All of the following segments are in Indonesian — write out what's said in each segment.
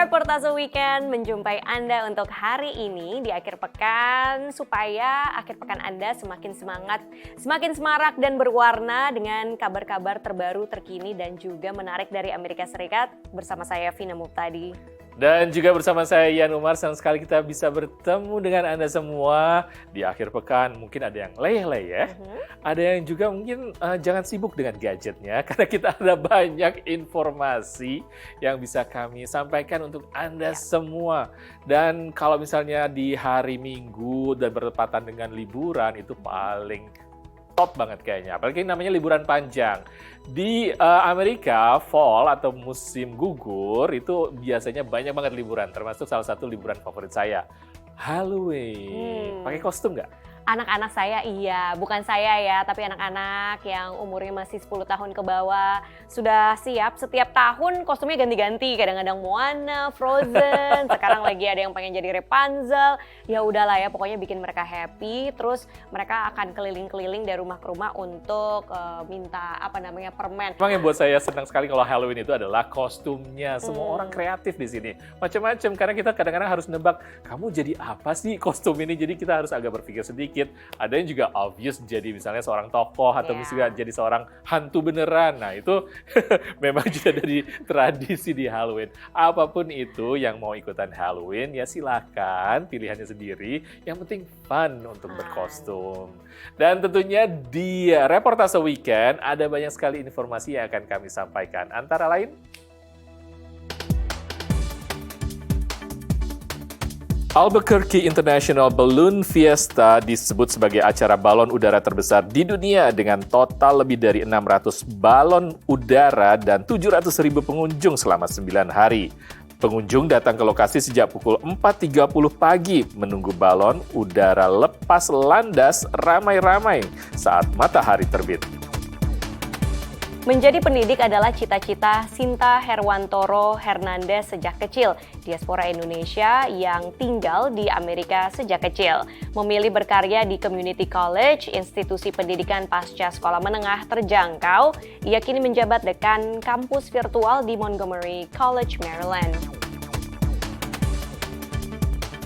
Reportase Weekend menjumpai Anda untuk hari ini di akhir pekan supaya akhir pekan Anda semakin semangat, semakin semarak dan berwarna dengan kabar-kabar terbaru, terkini dan juga menarik dari Amerika Serikat bersama saya Vina Muptadi. Dan juga bersama saya Yan Umar, senang sekali kita bisa bertemu dengan Anda semua di akhir pekan. Mungkin ada yang leleh ya, ada yang juga mungkin jangan sibuk dengan gadgetnya karena kita ada banyak informasi yang bisa kami sampaikan untuk Anda semua. Dan kalau misalnya di hari Minggu dan bertepatan dengan liburan itu paling top banget kayaknya, apalagi namanya liburan panjang. Di Amerika, fall atau musim gugur itu biasanya banyak banget liburan, termasuk salah satu liburan favorit saya, Halloween. Pakai kostum nggak? Anak-anak saya iya, bukan saya ya, tapi anak-anak yang umurnya masih 10 tahun ke bawah sudah siap. Setiap tahun kostumnya ganti-ganti, kadang-kadang Moana, Frozen, sekarang lagi ada yang pengen jadi Rapunzel. Ya udahlah ya, pokoknya bikin mereka happy. Terus mereka akan keliling-keliling dari rumah ke rumah untuk minta permen. Memang yang buat saya senang sekali kalau Halloween itu adalah kostumnya. Semua orang kreatif di sini, macam-macam. Karena kita kadang-kadang harus nebak, kamu jadi apa sih kostum ini? Jadi kita harus agak berpikir sedikit. Ada yang juga obvious jadi misalnya seorang tokoh atau juga jadi seorang hantu beneran. Nah itu memang juga dari tradisi di Halloween. Apapun itu yang mau ikutan Halloween ya silakan, pilihannya sendiri. Yang penting fun untuk berkostum. Dan tentunya di Reportase Weekend ada banyak sekali informasi yang akan kami sampaikan. Antara lain, Albuquerque International Balloon Fiesta disebut sebagai acara balon udara terbesar di dunia dengan total lebih dari 600 balon udara dan 700.000 pengunjung selama 9 hari. Pengunjung datang ke lokasi sejak pukul 4.30 pagi menunggu balon udara lepas landas ramai-ramai saat matahari terbit. Menjadi pendidik adalah cita-cita Sinta Herwantoro Hernandez sejak kecil. Diaspora Indonesia yang tinggal di Amerika sejak kecil. Memilih berkarya di community college, institusi pendidikan pasca sekolah menengah terjangkau, ia kini menjabat dekan kampus virtual di Montgomery College, Maryland.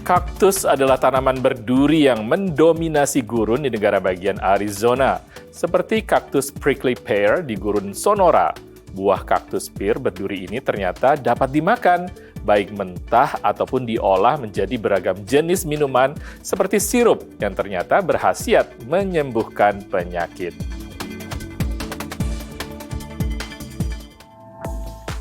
Kaktus adalah tanaman berduri yang mendominasi gurun di negara bagian Arizona. Seperti kaktus prickly pear di gurun Sonora. Buah kaktus pear berduri ini ternyata dapat dimakan, baik mentah ataupun diolah menjadi beragam jenis minuman seperti sirup yang ternyata berkhasiat menyembuhkan penyakit.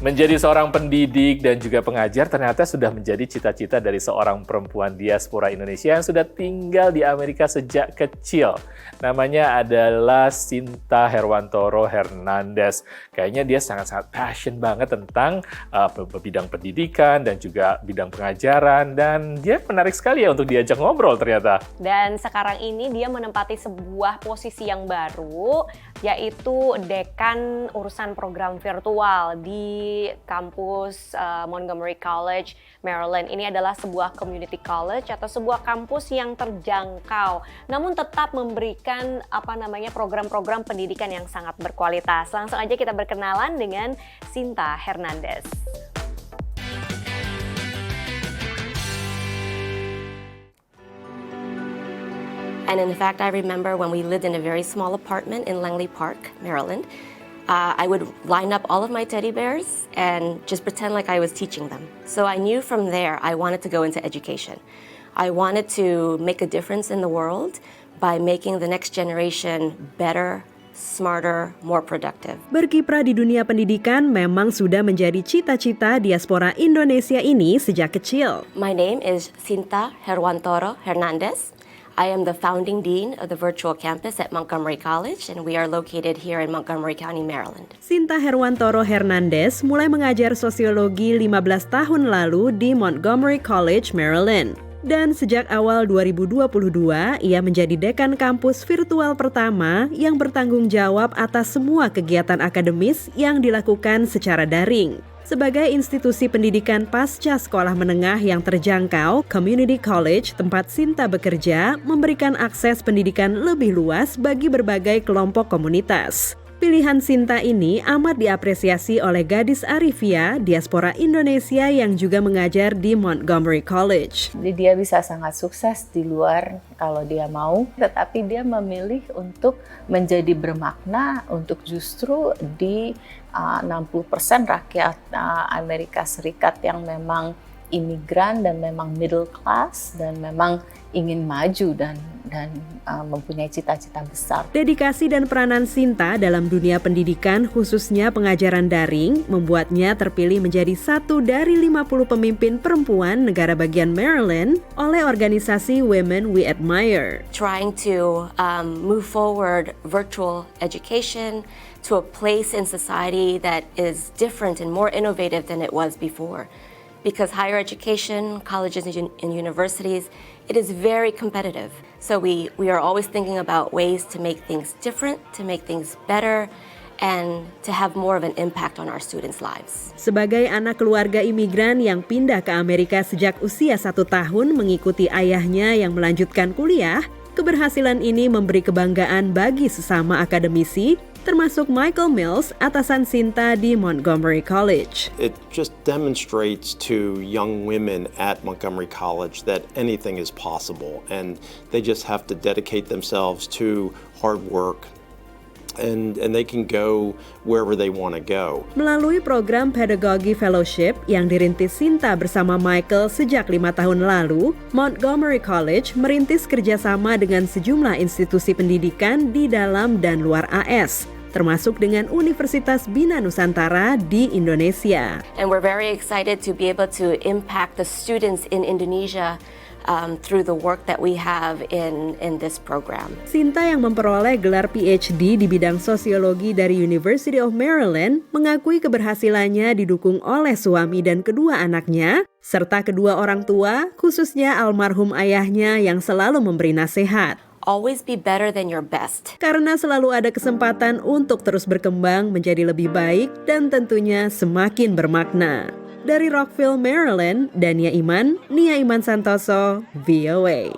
Menjadi seorang pendidik dan juga pengajar ternyata sudah menjadi cita-cita dari seorang perempuan diaspora Indonesia yang sudah tinggal di Amerika sejak kecil. Namanya adalah Sinta Herwantoro Hernandez. Kayaknya dia sangat-sangat passion banget tentang bidang pendidikan dan juga bidang pengajaran. Dan dia menarik sekali ya untuk diajak ngobrol ternyata. Dan sekarang ini dia menempati sebuah posisi yang baru, yaitu dekan urusan program virtual di kampus Montgomery College, Maryland. Ini adalah sebuah community college atau sebuah kampus yang terjangkau, namun tetap memberikan program-program pendidikan yang sangat berkualitas. Langsung aja kita berkenalan dengan Sinta Hernandez. And in fact, I remember when we lived in a very small apartment in Langley Park, Maryland, I would line up all of my teddy bears and just pretend like I was teaching them. So I knew from there I wanted to go into education. I wanted to make a difference in the world by making the next generation better, smarter, more productive. Berkiprah di dunia pendidikan memang sudah menjadi cita-cita diaspora Indonesia ini sejak kecil. My name is Sinta Herwantoro Hernandez. I am the founding dean of the virtual campus at Montgomery College, and we are located here in Montgomery County, Maryland. Sinta Herwantoro Hernandez mulai mengajar sosiologi 15 tahun lalu di Montgomery College, Maryland. Dan sejak awal 2022, ia menjadi dekan kampus virtual pertama yang bertanggung jawab atas semua kegiatan akademis yang dilakukan secara daring. Sebagai institusi pendidikan pasca sekolah menengah yang terjangkau, Community College tempat Sinta bekerja memberikan akses pendidikan lebih luas bagi berbagai kelompok komunitas. Pilihan Sinta ini amat diapresiasi oleh gadis Arifia, diaspora Indonesia yang juga mengajar di Montgomery College. Jadi dia bisa sangat sukses di luar kalau dia mau, tetapi dia memilih untuk menjadi bermakna untuk justru di 60% rakyat Amerika Serikat yang memang imigran dan memang middle class dan memang ingin maju dan mempunyai cita-cita besar. Dedikasi dan peranan Sinta dalam dunia pendidikan, khususnya pengajaran daring, membuatnya terpilih menjadi satu dari 50 pemimpin perempuan negara bagian Maryland oleh organisasi Women We Admire. Trying to move forward virtual education to a place in society that is different and more innovative than it was before. Because higher education, colleges and universities, it is very competitive. So we are always thinking about ways to make things different, to make things better, and to have more of an impact on our students' lives. Sebagai anak keluarga imigran yang pindah ke Amerika sejak usia 1 tahun mengikuti ayahnya yang melanjutkan kuliah, keberhasilan ini memberi kebanggaan bagi sesama akademisi, termasuk Michael Mills, atasan Sinta di Montgomery College. It just demonstrates to young women at Montgomery College that anything is possible, and they just have to dedicate themselves to hard work, and they can go wherever they want to go. Melalui program Pedagogy Fellowship yang dirintis Sinta bersama Michael sejak 5 tahun lalu, Montgomery College merintis kerjasama dengan sejumlah institusi pendidikan di dalam dan luar AS, termasuk dengan Universitas Bina Nusantara di Indonesia. And we're very excited to be able to impact the students in Indonesia through the work that we have in this program. Sinta yang memperoleh gelar PhD di bidang sosiologi dari University of Maryland mengakui keberhasilannya didukung oleh suami dan kedua anaknya, serta kedua orang tua, khususnya almarhum ayahnya yang selalu memberi nasihat. Always be better than your best. Karena selalu ada kesempatan untuk terus berkembang menjadi lebih baik dan tentunya semakin bermakna. Dari Rockville, Maryland, Dania Iman, Nia Iman Santoso, VOA.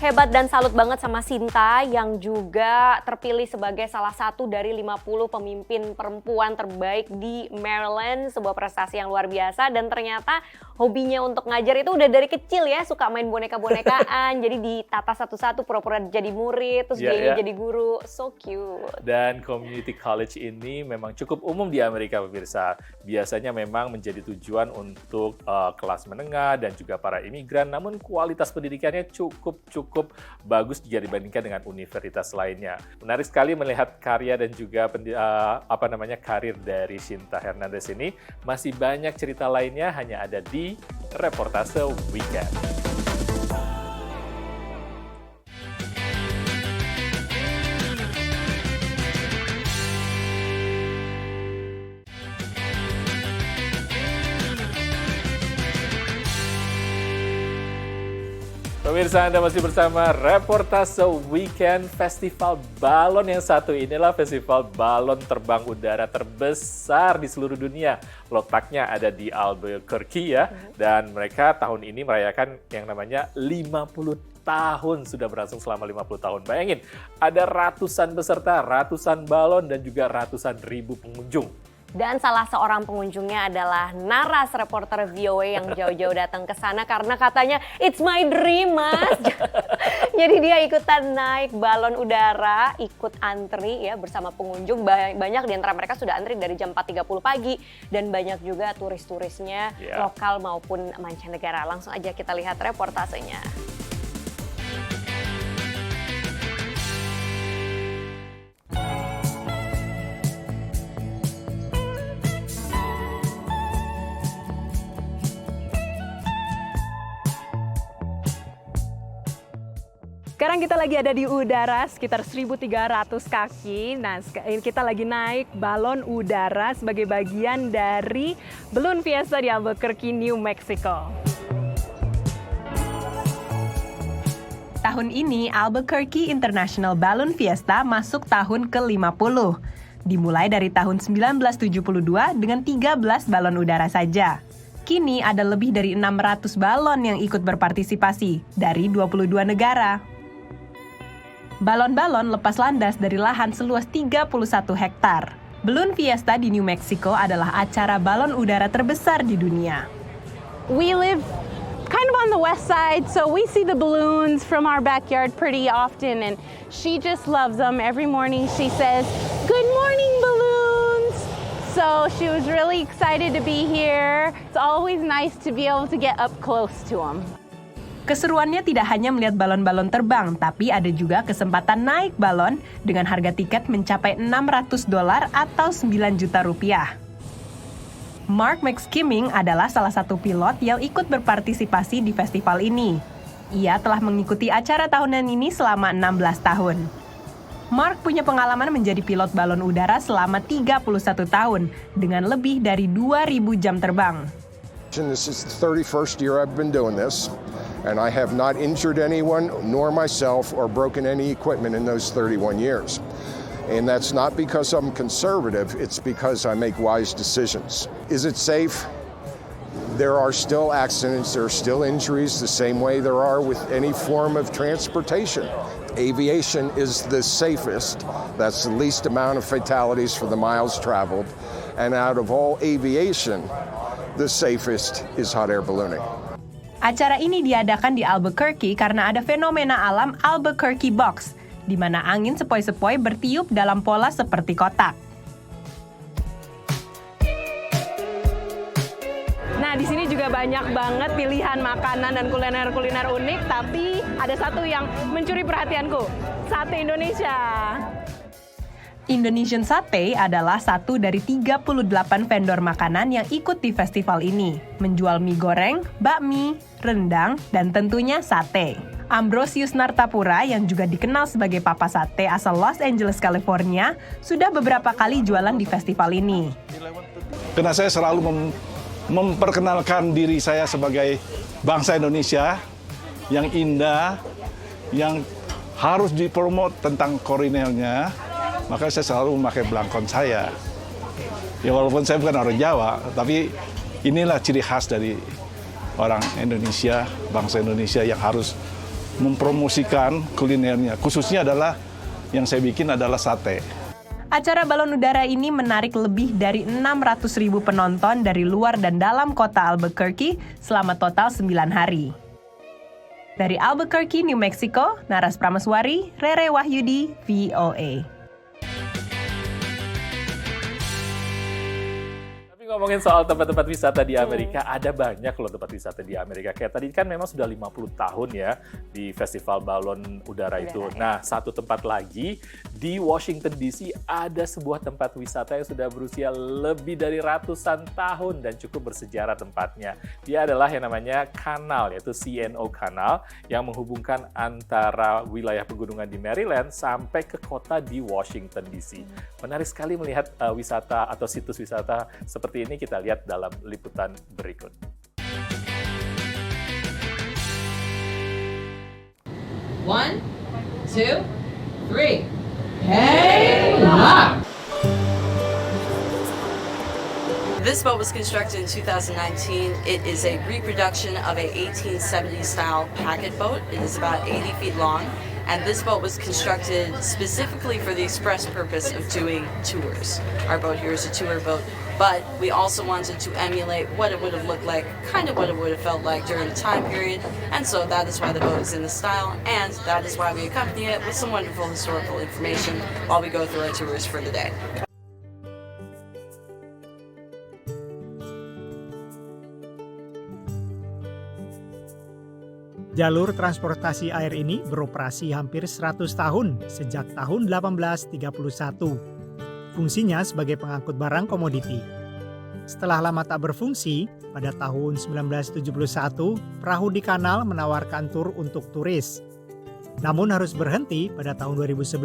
Hebat dan salut banget sama Sinta yang juga terpilih sebagai salah satu dari 50 pemimpin perempuan terbaik di Maryland. Sebuah prestasi yang luar biasa dan ternyata hobinya untuk ngajar itu udah dari kecil ya. Suka main boneka-bonekaan, jadi ditata satu-satu pura-pura jadi murid, terus dia jadi guru. So cute. Dan community college ini memang cukup umum di Amerika pemirsa. Biasanya memang menjadi tujuan untuk kelas menengah dan juga para imigran, namun kualitas pendidikannya cukup bagus jika dibandingkan dengan universitas lainnya. Menarik sekali melihat karya dan juga karir dari Sinta Hernandez ini. Masih banyak cerita lainnya hanya ada di Reportase Weekend. Pemirsa, Anda masih bersama Reportase Weekend. Festival balon yang satu inilah festival balon terbang udara terbesar di seluruh dunia. Letaknya ada di Albuquerque ya. Dan mereka tahun ini merayakan yang namanya 50 tahun, sudah berlangsung selama 50 tahun. Bayangin, ada ratusan peserta, ratusan balon, dan juga ratusan ribu pengunjung. Dan salah seorang pengunjungnya adalah Naras, reporter VOA yang jauh-jauh datang ke sana karena katanya it's my dream, Mas. Jadi dia ikutan naik balon udara, ikut antri ya bersama pengunjung. Banyak di antara mereka sudah antri dari jam 4.30 pagi dan banyak juga turis-turisnya lokal maupun mancanegara. Langsung aja kita lihat reportasenya. Sekarang kita lagi ada di udara sekitar 1.300 kaki. Nah, kita lagi naik balon udara sebagai bagian dari Balloon Fiesta di Albuquerque, New Mexico. Tahun ini Albuquerque International Balloon Fiesta masuk tahun ke-50. Dimulai dari tahun 1972 dengan 13 balon udara saja. Kini ada lebih dari 600 balon yang ikut berpartisipasi dari 22 negara. Balon-balon lepas landas dari lahan seluas 31 hektar. Balloon Fiesta di New Mexico adalah acara balon udara terbesar di dunia. We live kind of on the west side, so we see the balloons from our backyard pretty often, and she just loves them. Every morning she says, "Good morning, balloons!" So she was really excited to be here. It's always nice to be able to get up close to them. Keseruannya tidak hanya melihat balon-balon terbang, tapi ada juga kesempatan naik balon dengan harga tiket mencapai $600 atau 9 juta rupiah. Mark McSkimming adalah salah satu pilot yang ikut berpartisipasi di festival ini. Ia telah mengikuti acara tahunan ini selama 16 tahun. Mark punya pengalaman menjadi pilot balon udara selama 31 tahun dengan lebih dari 2.000 jam terbang. This is the 31st year I've been doing this, and I have not injured anyone, nor myself, or broken any equipment in those 31 years. And that's not because I'm conservative, it's because I make wise decisions. Is it safe? There are still accidents, there are still injuries, the same way there are with any form of transportation. Aviation is the safest. That's the least amount of fatalities for the miles traveled. And out of all aviation, the safest is hot air ballooning. Acara ini diadakan di Albuquerque karena ada fenomena alam Albuquerque Box, di mana angin sepoi-sepoi bertiup dalam pola seperti kotak. Nah, di sini juga banyak banget pilihan makanan dan kuliner-kuliner unik, tapi ada satu yang mencuri perhatianku, sate Indonesia. Indonesian Sate adalah satu dari 38 vendor makanan yang ikut di festival ini, menjual mie goreng, bakmi, rendang, dan tentunya sate. Ambrosius Nartapura yang juga dikenal sebagai Papa Sate asal Los Angeles, California, sudah beberapa kali jualan di festival ini. Karena saya selalu memperkenalkan diri saya sebagai bangsa Indonesia yang indah, yang harus dipromot tentang kulinernya, maka saya selalu memakai belangkon saya. Ya walaupun saya bukan orang Jawa, tapi inilah ciri khas dari orang Indonesia, bangsa Indonesia yang harus mempromosikan kulinernya. Khususnya adalah yang saya bikin adalah sate. Acara balon udara ini menarik lebih dari 600.000 penonton dari luar dan dalam kota Albuquerque selama total 9 hari. Dari Albuquerque, New Mexico, Naras Prameswari, Rere Wahyudi, VOA. Ngomongin soal tempat-tempat wisata di Amerika, ada banyak loh tempat wisata di Amerika. Kayak tadi kan memang sudah 50 tahun ya di festival balon udara itu. Nah, satu tempat lagi di Washington DC ada sebuah tempat wisata yang sudah berusia lebih dari ratusan tahun dan cukup bersejarah tempatnya. Dia adalah yang namanya kanal, yaitu C&O Canal, yang menghubungkan antara wilayah pegunungan di Maryland sampai ke kota di Washington DC. Menarik sekali melihat wisata atau situs wisata seperti ini, kita lihat dalam liputan berikut. One, two, three. Hey, lock! This boat was constructed in 2019. It is a reproduction of a 1870s style packet boat. It is about 80 feet long. And this boat was constructed specifically for the express purpose of doing tours. Our boat here is a tour boat, but we also wanted to emulate what it would have looked like, kind of what it would have felt like during the time period. And so that is why the boat is in this style, and that is why we accompany it with some wonderful historical information while we go through our tours for the day. Jalur transportasi air ini beroperasi hampir 100 tahun sejak tahun 1831. Fungsinya sebagai pengangkut barang komoditi. Setelah lama tak berfungsi, pada tahun 1971, perahu di kanal menawarkan tur untuk turis. Namun harus berhenti pada tahun 2011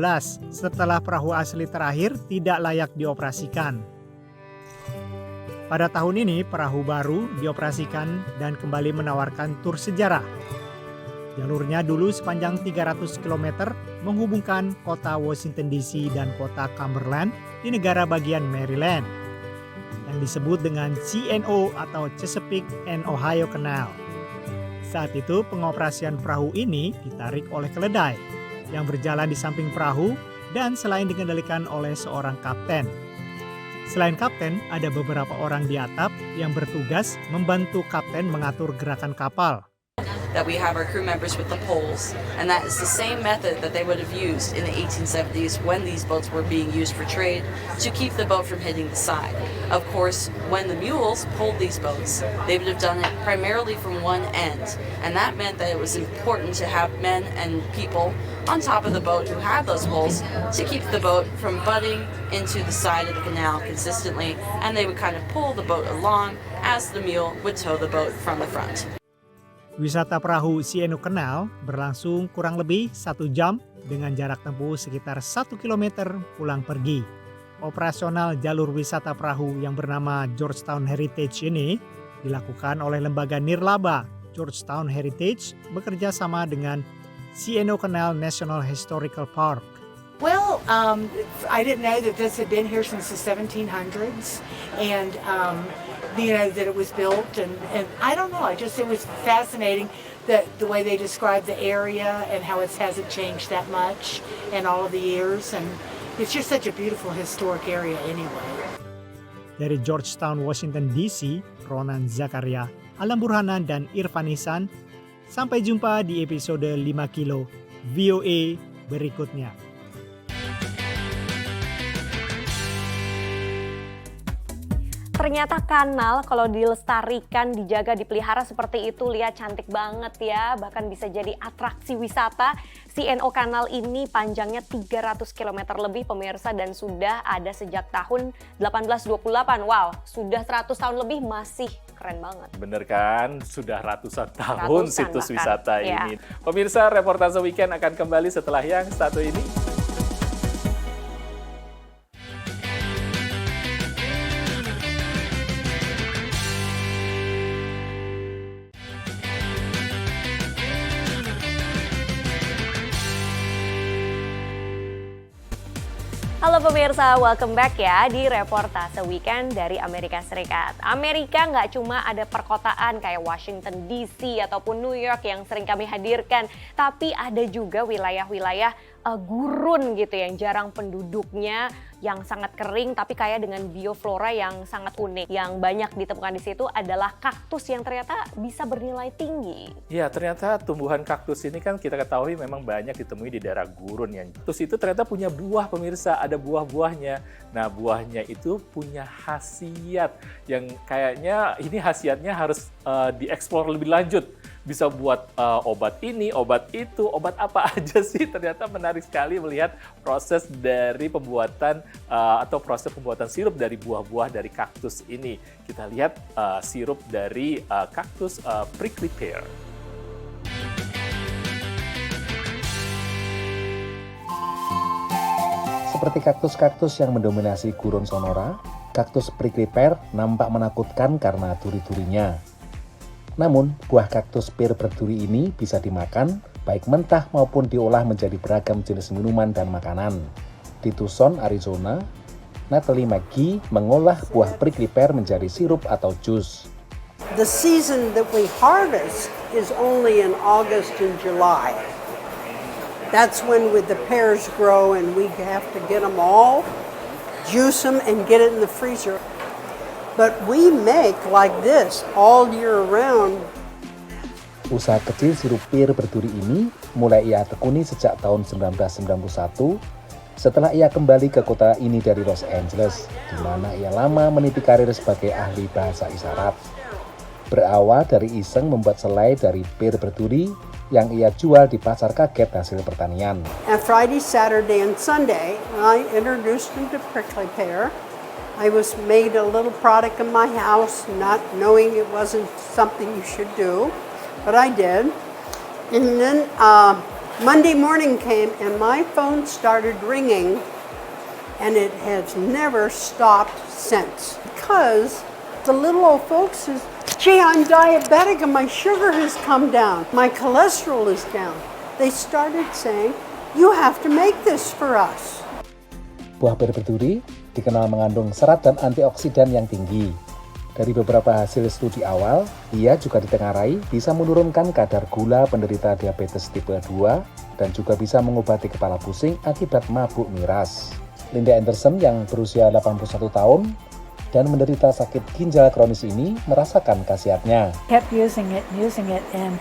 setelah perahu asli terakhir tidak layak dioperasikan. Pada tahun ini, perahu baru dioperasikan dan kembali menawarkan tur sejarah. Jalurnya dulu sepanjang 300 km menghubungkan kota Washington DC dan kota Cumberland di negara bagian Maryland. Yang yang disebut dengan CNO atau Chesapeake and Ohio Canal. Saat itu pengoperasian perahu ini ditarik oleh keledai yang berjalan di samping perahu dan selain dikendalikan oleh seorang kapten. Selain kapten, ada beberapa orang di atap yang bertugas membantu kapten mengatur gerakan kapal. That we have our crew members with the poles, and that is the same method that they would have used in the 1870s when these boats were being used for trade to keep the boat from hitting the side. Of course, when the mules pulled these boats, they would have done it primarily from one end, and that meant that it was important to have men and people on top of the boat who had those poles to keep the boat from butting into the side of the canal consistently, and they would kind of pull the boat along as the mule would tow the boat from the front. Wisata perahu CNO Canal berlangsung kurang lebih 1 jam dengan jarak tempuh sekitar 1 km pulang pergi. Operasional jalur wisata perahu yang bernama Georgetown Heritage ini dilakukan oleh lembaga nirlaba Georgetown Heritage bekerja sama dengan CNO Canal National Historical Park. Well, I didn't know that this had been here since the 1700s, and that it was built, and I don't know. It was fascinating that the way they described the area and how it hasn't changed that much in all of the years, and it's just such a beautiful historic area anyway. Dari Georgetown, Washington DC, Ronan Zakaria, Alam Burhanan, dan Irfan Ihsan. Sampai jumpa di episode 5 Kilo VOA berikutnya. Ternyata kanal kalau dilestarikan, dijaga, dipelihara seperti itu, lihat cantik banget ya. Bahkan bisa jadi atraksi wisata. CNO Kanal ini panjangnya 300 km lebih pemirsa dan sudah ada sejak tahun 1828. Wow, sudah 100 tahun lebih masih keren banget. Bener kan? Sudah ratusan tahun situs bahkan wisata ya. ini. Pemirsa, Reportase Weekend akan kembali setelah yang satu ini. Halo pemirsa, welcome back ya di Reportase Weekend dari Amerika Serikat. Amerika nggak cuma ada perkotaan kayak Washington DC ataupun New York yang sering kami hadirkan, tapi ada juga wilayah-wilayah gurun gitu yang jarang penduduknya, yang sangat kering tapi kaya dengan bioflora yang sangat unik. Yang banyak ditemukan di situ adalah kaktus yang ternyata bisa bernilai tinggi. Ya, ternyata tumbuhan kaktus ini kan kita ketahui memang banyak ditemui di daerah gurun ya. Kaktus itu ternyata punya buah pemirsa, ada buah-buahnya. Nah, buahnya itu punya khasiat yang kayaknya ini khasiatnya harus dieksplor lebih lanjut. Bisa buat obat ini, obat itu, obat apa aja sih. Ternyata menarik sekali melihat proses dari pembuatan atau proses pembuatan sirup dari buah-buah dari kaktus ini. Kita lihat sirup dari kaktus prickly pear. Seperti kaktus-kaktus yang mendominasi gurun Sonora, kaktus prickly pear nampak menakutkan karena duri-durinya. Namun, buah kaktus pear berduri ini bisa dimakan, baik mentah maupun diolah menjadi beragam jenis minuman dan makanan. Di Tucson, Arizona, Natalie McGee mengolah buah prickly pear menjadi sirup atau jus. The season that we harvest is only in August and July. That's when the pears grow and we have to get them all, juice them and get it in the freezer. But we make like this all year round. Usaha kecil sirup pear berduri ini mulai ia tekuni sejak tahun 1991 setelah ia kembali ke kota ini dari Los Angeles, di mana ia lama meniti karir sebagai ahli bahasa isyarat. Berawal dari iseng membuat selai dari pear berduri yang ia jual di pasar kaget hasil pertanian. And Friday, Saturday, and Sunday, I introduced them to prickly pear. I was made a little product in my house, not knowing it wasn't something you should do, but I did. And then Monday morning came and my phone started ringing, and it has never stopped since. Because the little old folks says, gee, I'm diabetic and my sugar has come down. My cholesterol is down. They started saying, you have to make this for us. Buah pir berduri dikenal mengandung serat dan antioksidan yang tinggi. Dari beberapa hasil studi awal, ia juga ditengarai bisa menurunkan kadar gula penderita diabetes tipe 2 dan juga bisa mengobati kepala pusing akibat mabuk miras. Linda Anderson yang berusia 81 tahun dan menderita sakit ginjal kronis ini merasakan khasiatnya. Kept using it, and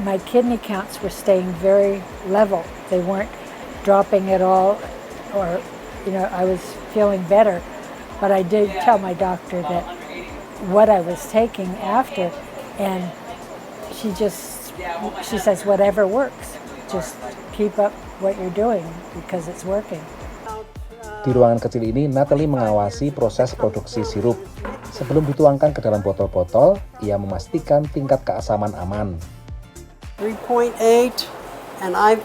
my kidney counts were staying very level. They weren't dropping at all, or I was feeling better. But I did tell my doctor that what I was taking after, and she says whatever works, just keep up what you're doing because it's working. Di ruangan kecil ini, Natalie mengawasi proses produksi sirup. Sebelum dituangkan ke dalam botol-botol, ia memastikan tingkat keasaman aman. 3.8, and I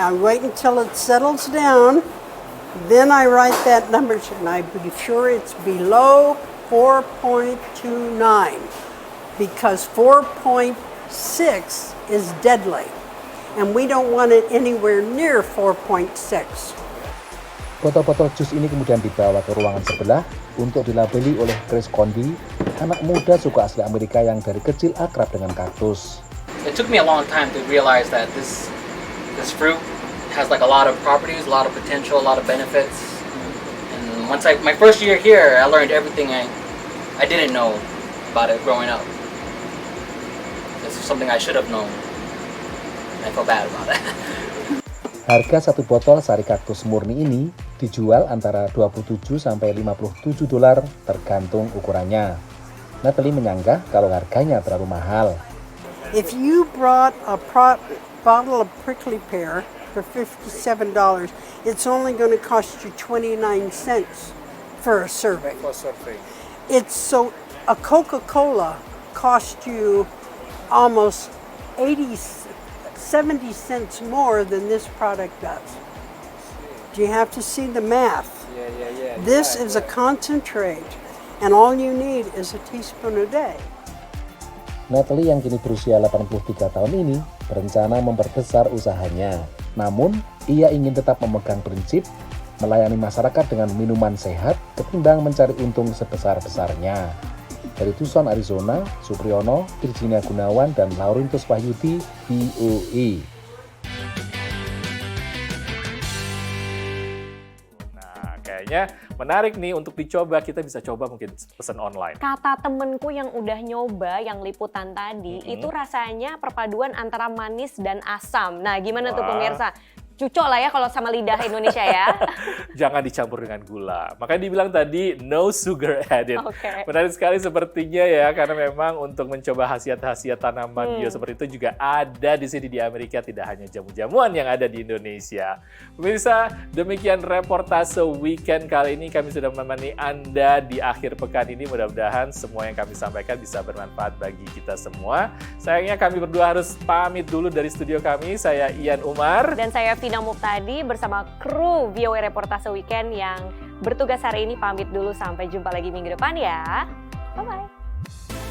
wait until it settles down. Then I write that number, and I be sure it's below 4.29, because 4.6 is deadly, and we don't want it anywhere near 4.6. Botol-botol jus ini kemudian dibawa ke ruangan sebelah untuk dilabeli oleh Chris Condy, anak muda suku asli Amerika yang dari kecil akrab dengan kaktus. It took me a long time to realize that this fruit has like a lot of properties, a lot of potential, a lot of benefits. And once my first year here, I learned everything I didn't know about it growing up. This is something I should have known. I feel bad about it. Harga satu botol sari kaktus murni ini dijual antara $27 sampai $57 tergantung ukurannya. Natalie menyanggah kalau harganya terlalu mahal. If you brought a bottle of prickly pear for $57, it's only going to cost you 29 cents for a serving. A Coca-Cola costs you almost 70 cents more than this product does. Do you have to see the math? Yeah. This is a concentrate, and all you need is a teaspoon a day. Natalie yang kini berusia 83 tahun ini berencana memperbesar usahanya. Namun, ia ingin tetap memegang prinsip melayani masyarakat dengan minuman sehat ketimbang mencari untung sebesar-besarnya. Dari Tucson, Arizona, Supriyono, Virginia Gunawan, dan Laurintus Wahyudi, VOA. Nah, kayaknya menarik nih untuk dicoba. Kita bisa coba mungkin pesan online. Kata temenku yang udah nyoba yang liputan tadi, itu rasanya perpaduan antara manis dan asam. Nah, gimana tuh pemirsa? Cucok lah ya kalau sama lidah Indonesia ya. Jangan dicampur dengan gula. Makanya dibilang tadi no sugar added. Okay. Menarik sekali sepertinya ya, karena memang untuk mencoba khasiat-khasiat tanaman bio seperti itu juga ada di sini di Amerika, tidak hanya jamu-jamuan yang ada di Indonesia. Pemirsa, demikian reportase weekend kali ini. Kami sudah menemani Anda di akhir pekan ini. Mudah-mudahan semua yang kami sampaikan bisa bermanfaat bagi kita semua. Sayangnya kami berdua harus pamit dulu dari studio kami. Saya Ian Umar. Dan saya Vina Muptadi bersama kru VOA Reportase Weekend yang bertugas hari ini pamit dulu. Sampai jumpa lagi minggu depan ya. Bye-bye.